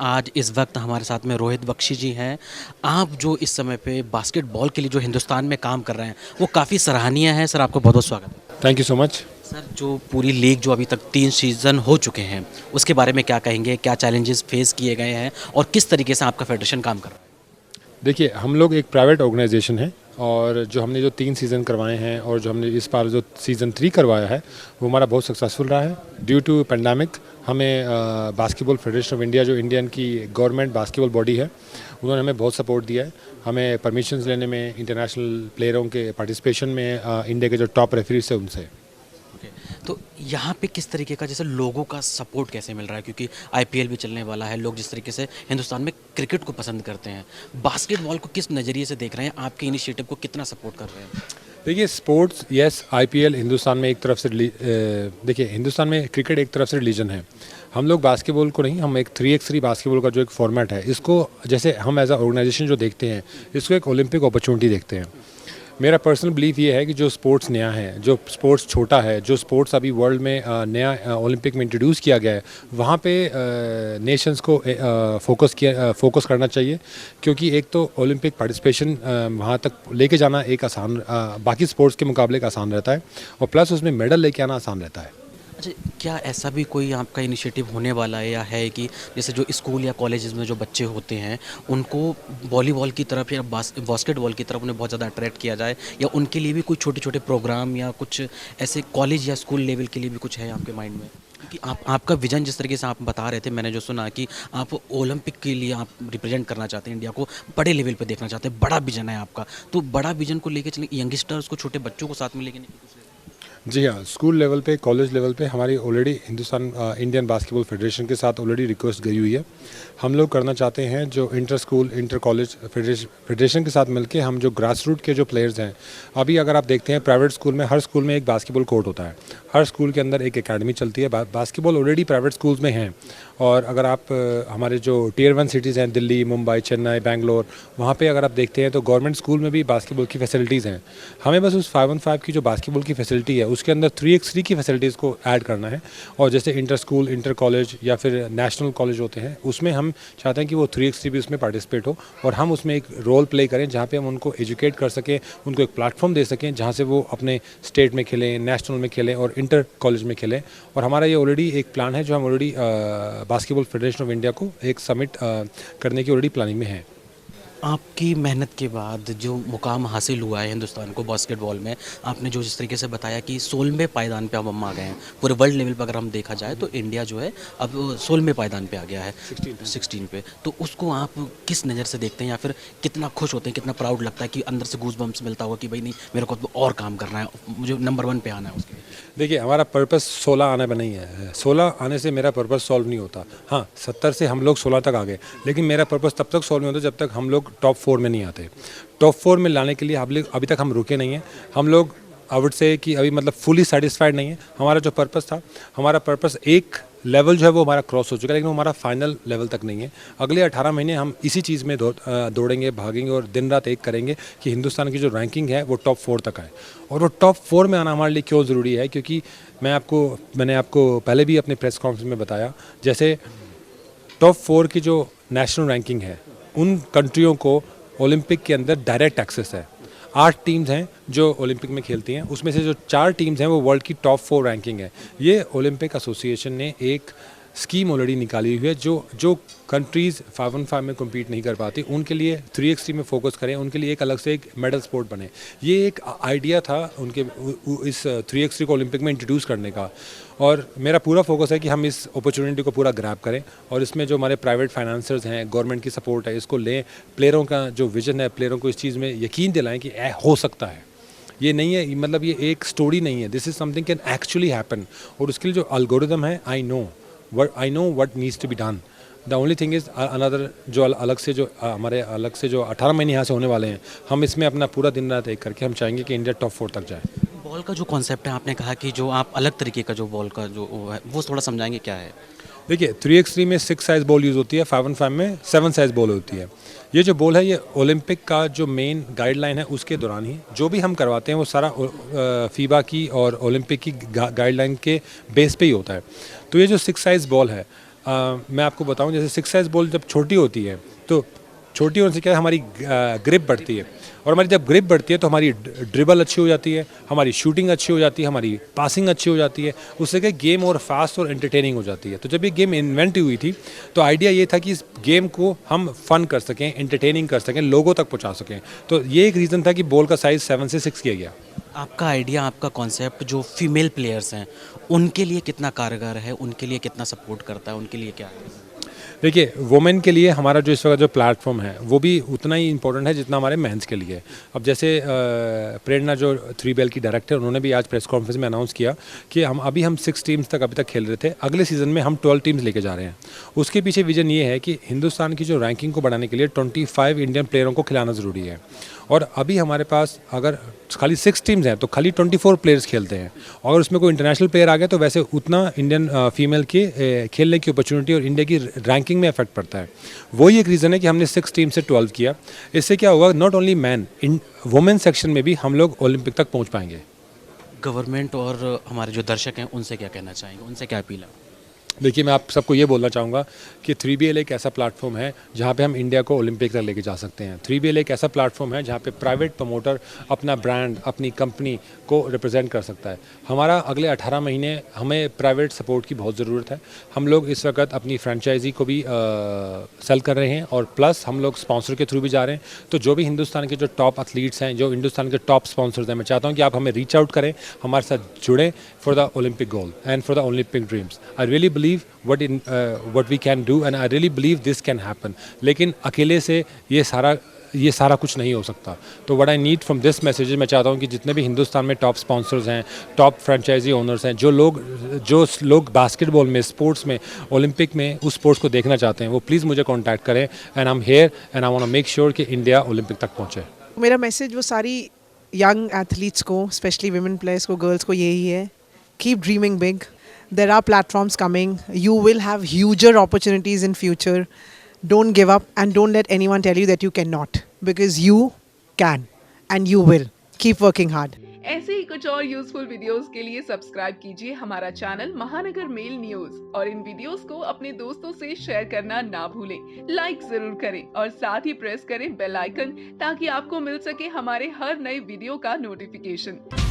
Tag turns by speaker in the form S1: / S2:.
S1: आज इस वक्त हमारे साथ में रोहित बख्शी जी हैं। आप जो इस समय पे बास्केटबॉल के लिए जो हिंदुस्तान में काम कर रहे हैं वो काफ़ी सराहनीय है। सर आपका बहुत बहुत स्वागत है।
S2: Thank you so much.
S1: Sir जो पूरी लीग जो अभी तक 3 सीज़न हो चुके हैं उसके बारे में क्या कहेंगे, क्या चैलेंजेस फेस किए गए हैं और किस तरीके से आपका फेडरेशन काम कर रहा है?
S2: देखिए, हम लोग एक प्राइवेट ऑर्गेनाइजेशन है और जो हमने जो 3 सीज़न करवाए हैं और जो हमने इस बार जो सीज़न 3 करवाया है वो हमारा बहुत सक्सेसफुल रहा है। ड्यू टू पेंडेमिक हमें बास्केटबॉल फेडरेशन ऑफ इंडिया जो इंडियन की गवर्नमेंट बास्केटबॉल बॉडी है उन्होंने हमें बहुत सपोर्ट दिया है। हमें परमिशंस लेने में, इंटरनेशनल प्लेयरों के पार्टिसिपेशन में, इंडिया के जो टॉप रेफरीज है उनसे।
S1: ओके, तो यहाँ पे किस तरीके का जैसे लोगों का सपोर्ट कैसे मिल रहा है, क्योंकि आईपीएल भी चलने वाला है, लोग जिस तरीके से हिंदुस्तान में क्रिकेट को पसंद करते हैं, बास्केटबॉल को किस नज़रिए से देख रहे हैं, आपके इनिशिएटिव को कितना सपोर्ट कर रहे हैं?
S2: देखिए, स्पोर्ट्स यस, आईपीएल हिंदुस्तान में एक तरफ से देखिए, हिंदुस्तान में क्रिकेट एक तरफ से रिलीजन है। हम लोग बास्केटबॉल को नहीं, हम एक 3x3 बास्केटबॉल का जो एक फॉर्मेट है इसको जैसे हम एज अ ऑर्गेनाइजेशन जो देखते हैं इसको एक ओलंपिक अपॉर्चुनिटी देखते हैं। मेरा पर्सनल बिलीफ ये है कि जो स्पोर्ट्स नया है, जो स्पोर्ट्स छोटा है, जो स्पोर्ट्स अभी वर्ल्ड में नया ओलंपिक में इंट्रोड्यूस किया गया है, वहाँ पे नेशंस को फोकस करना चाहिए। क्योंकि एक तो ओलंपिक पार्टिसिपेशन वहाँ तक लेके जाना एक आसान, बाकी स्पोर्ट्स के मुकाबले एक आसान रहता है और प्लस उसमें मेडल लेके आना आसान रहता है।
S1: अच्छा, क्या ऐसा भी कोई आपका इनिशिएटिव होने वाला है या है कि जैसे जो स्कूल या कॉलेजेस में जो बच्चे होते हैं उनको वॉलीबॉल की तरफ या बास्केटबॉल की तरफ उन्हें बहुत ज़्यादा अट्रैक्ट किया जाए, या उनके लिए भी कोई छोटे छोटे प्रोग्राम या कुछ ऐसे कॉलेज या स्कूल लेवल के लिए भी कुछ है आपके माइंड में? क्योंकि आपका विजन जिस तरीके से आप बता रहे थे, मैंने जो सुना कि आप ओलंपिक के लिए आप रिप्रेजेंट करना चाहते हैं, इंडिया को बड़े लेवल पे देखना चाहते हैं, बड़ा विजन है आपका, तो बड़ा विजन को लेके चलें, यंगस्टर्स को, छोटे बच्चों को साथ में लेके
S2: जी हाँ, स्कूल लेवल पे, कॉलेज लेवल पे हमारी already Hindustan Indian basketball federation के साथ ऑलरेडी रिक्वेस्ट गई हुई है। हम लोग करना चाहते हैं जो inter school, inter college federation के साथ मिलके हम जो ग्रास रूट के जो प्लेयर्स हैं, अभी अगर आप देखते हैं प्राइवेट स्कूल में हर स्कूल में एक बास्केटबॉल कोर्ट होता है, हर स्कूल के अंदर एक एकेडमी चलती है। बास्केटबॉल ऑलरेडी प्राइवेट स्कूल्स में हैं और अगर आप हमारे जो टियर 1 सिटीज़ हैं, दिल्ली, मुंबई, चेन्नई, बेंगलोर, वहाँ पे अगर आप देखते हैं तो गवर्नमेंट स्कूल में भी बास्केटबॉल की फैसिलिटीज़ हैं। हमें बस उस 5-on-5 की जो बास्केटबॉल की फैसिलिटी है उसके अंदर 3x3 की फैसिलिटीज़ को ऐड करना है। और जैसे इंटर स्कूल, इंटर कॉलेज या फिर नेशनल कॉलेज होते हैं उसमें हम चाहते हैं कि वो 3x3 भी उसमें पार्टिसिपेट हो और हम उसमें एक रोल प्ले करें जहाँ पे हम उनको एजुकेट कर सकें, उनको एक प्लेटफॉर्म दे सकें जहाँ से वो अपने स्टेट में खेलें, नेशनल में खेलें और इंटर कॉलेज में खेलें। और हमारा ये ऑलरेडी एक प्लान है जो हम already basketball federation of India को एक समिट करने की ऑलरेडी प्लानिंग में है।
S1: आपकी मेहनत के बाद जो मुकाम हासिल हुआ है हिंदुस्तान को बास्केटबॉल में, आपने जो जिस तरीके से बताया कि 16वें पायदान पे अब हम आ गए हैं, पूरे वर्ल्ड लेवल पर अगर हम देखा जाए तो इंडिया जो है अब 16वें पायदान पे आ गया है, 16 पे, तो उसको आप किस नज़र से देखते हैं, या फिर कितना खुश होते हैं, कितना प्राउड लगता है कि अंदर से गूज बम्स मिलता होगा कि भाई नहीं, मेरे को तो और काम करना है, मुझे नंबर 1 पे आना है उसके?
S2: देखिए, हमारा पर्पस 16 आने में नहीं है, 16 आने से मेरा पर्पस सॉल्व नहीं होता। हाँ, 70 से हम लोग 16 तक आ गए, लेकिन मेरा पर्पस तब तक सॉल्व नहीं होता जब तक हम लोग टॉप 4 में नहीं आते। टॉप 4 में लाने के लिए अभी तक हम रुके नहीं हैं। हम लोग आई वुड से कि अभी मतलब फुली सेटिस्फाइड नहीं है। हमारा जो पर्पस था, हमारा पर्पस एक लेवल जो है वो हमारा क्रॉस हो चुका है, लेकिन वो हमारा फाइनल लेवल तक नहीं है। अगले 18 महीने हम इसी चीज़ में दौड़ेंगे, भागेंगे और दिन रात एक करेंगे कि हिंदुस्तान की जो रैंकिंग है वो टॉप 4 तक आए। और वो टॉप 4 में आना हमारे लिए क्यों ज़रूरी है, क्योंकि मैंने आपको पहले भी अपने प्रेस कॉन्फ्रेंस में बताया, जैसे टॉप 4 की जो नेशनल रैंकिंग है उन कंट्रियों को ओलंपिक के अंदर डायरेक्ट एक्सेस है। 8 टीम्स हैं जो ओलंपिक में खेलती हैं, उसमें से जो 4 टीम्स हैं वो वर्ल्ड की टॉप 4 रैंकिंग है। ये ओलंपिक एसोसिएशन ने एक स्कीम ऑलरेडी निकाली हुई है जो कंट्रीज़ 5-on-5 में कम्पीट नहीं कर पाती उनके लिए 3x3 में फोकस करें, उनके लिए एक अलग से एक मेडल स्पोर्ट बने। ये एक आइडिया था उनके इस 3x3 को ओलंपिक में इंट्रोड्यूस करने का, और मेरा पूरा फोकस है कि हम इस अपॉर्चुनिटी को पूरा ग्रैब करें और इसमें जो हमारे प्राइवेट फाइनेंसर्स हैं, गवर्नमेंट की सपोर्ट है, इसको लें। प्लेयरों का जो विजन है, प्लेयरों को इस चीज़ में यकीन दिलाएं कि हो सकता है। ये नहीं है, मतलब ये एक स्टोरी नहीं है, this is something can actually happen. और उसके लिए जो एल्गोरिदम है, I know what needs to be done. The only thing is another जो हमारे अलग से जो 18 महीने यहाँ से होने वाले हैं, हम इसमें अपना पूरा दिन रात एक करके हम चाहेंगे कि इंडिया टॉप 4 तक जाए।
S1: बॉल का जो कॉन्सेप्ट है, आपने कहा कि जो आप अलग तरीके का जो बॉल का जो है वो थोड़ा समझाएंगे क्या है?
S2: देखिए, 3x3 में 6 साइज़ बॉल यूज़ होती है, 5-on-5 में 7 साइज़ बॉल होती है। ये जो बॉल है ये ओलंपिक का जो मेन गाइडलाइन है उसके दौरान ही जो भी हम करवाते हैं वो सारा फीबा की और ओलंपिक की गाइडलाइन के बेस पे ही होता है। तो ये जो 6 साइज़ बॉल है, मैं आपको बताऊं, जैसे 6 साइज बॉल जब छोटी होती है तो छोटी होने से क्या है, हमारी ग्रिप बढ़ती है, और हमारी जब ग्रिप बढ़ती है तो हमारी ड्रिबल अच्छी हो जाती है, हमारी शूटिंग अच्छी हो जाती है, हमारी पासिंग अच्छी हो जाती है। उससे क्या गेम और फास्ट और एंटरटेनिंग हो जाती है। तो जब ये गेम इन्वेंट हुई थी तो आइडिया ये था कि इस गेम को हम फन कर सकें, एंटरटेनिंग कर सकें, लोगों तक पहुंचा सकें। तो ये एक रीज़न था कि बॉल का साइज़ 7 से 6 किया गया।
S1: आपका आइडिया, आपका कॉन्सेप्ट जो फीमेल प्लेयर्स हैं उनके लिए कितना कारगर है, उनके लिए कितना सपोर्ट करता है, उनके लिए क्या है?
S2: देखिए, वुमेन के लिए हमारा जो इस वक्त जो प्लेटफॉर्म है वो भी उतना ही इंपॉर्टेंट है जितना हमारे मेंस के लिए है। अब जैसे प्रेरणा जो 3BL की डायरेक्टर, उन्होंने भी आज प्रेस कॉन्फ्रेंस में अनाउंस किया कि हम 6 टीम्स तक अभी तक खेल रहे थे, अगले सीज़न में हम 12 टीम्स लेके जा रहे हैं। उसके पीछे विजन ये है कि हिंदुस्तान की जो रैंकिंग को बढ़ाने के लिए 25 इंडियन प्लेयरों को खिलाना ज़रूरी है। और अभी हमारे पास अगर खाली 6 टीम्स हैं तो खाली 24 प्लेयर्स खेलते हैं। अगर उसमें कोई इंटरनेशनल प्लेयर आ गया तो वैसे उतना इंडियन फीमेल के खेलने की अपॉर्चुनिटी और इंडिया की रैंकिंग में इफेक्ट पड़ता है। वही एक रीज़न है कि हमने 6 टीम से 12 किया। इससे क्या होगा, not only man, in women section में भी हम लोग ओलंपिक तक पहुंच पाएंगे।
S1: गवर्नमेंट और हमारे जो दर्शक हैं उनसे क्या कहना चाहेंगे, उनसे क्या अपील है?
S2: देखिए, मैं आप सबको ये बोलना चाहूँगा कि 3BL एक ऐसा प्लेटफॉर्म है जहाँ पे हम इंडिया को ओलंपिक तक लेके जा सकते हैं। 3BL एक ऐसा प्लेटफॉर्म है जहाँ पे प्राइवेट प्रमोटर अपना ब्रांड, अपनी कंपनी को रिप्रेजेंट कर सकता है। हमारा अगले 18 महीने हमें प्राइवेट सपोर्ट की बहुत ज़रूरत है। हम लोग इस वक्त अपनी फ्रेंचाइजी को भी सेल कर रहे हैं और प्लस हम लोग स्पॉन्सर के थ्रू भी जा रहे हैं। तो जो भी हिंदुस्तान के जो टॉप एथलीट्स हैं, जो हिंदुस्तान के टॉप स्पॉन्सर्स हैं, मैं चाहता हूँ कि आप हमें रीच आउट करें, हमारे साथ जुड़ें for the Olympic goal and for the Olympic dreams. I really believe what we can do and I really believe this can happen। लेकिन अकेले से ये सारा कुछ नहीं हो सकता। तो what I need from this message, मैं चाहता हूँ कि जितने भी हिंदुस्तान में टॉप स्पॉन्सर्स हैं, टॉप फ्रेंचाइजी ओनर्स हैं, जो लोग बास्केटबॉल में, स्पोर्ट्स में, ओलंपिक में उस स्पोर्ट्स को देखना चाहते हैं, वो प्लीज़ मुझे कॉन्टैक्ट करें and I am here and I want to make sure कि इंडिया ओलंपिक तक पहुँचे।
S3: मेरा मैसेज वो सारी यंग एथलीट्स को, स्पेशली विमेन प्लेयर्स को, गर्ल्स को यही है, keep dreaming big. There are platforms coming. You will have huger opportunities in future. Don't give up and don't let anyone tell you that you cannot, because you can and you will. Keep working hard.
S4: ऐसे ही कुछ और useful videos के लिए subscribe कीजिए हमारा channel महानगर mail news और इन videos को अपने दोस्तों से शेयर करना ना भूलें। लाइक जरूर करें और साथ ही प्रेस करें बेल आइकन ताकि आपको मिल सके हमारे हर नए वीडियो का नोटिफिकेशन।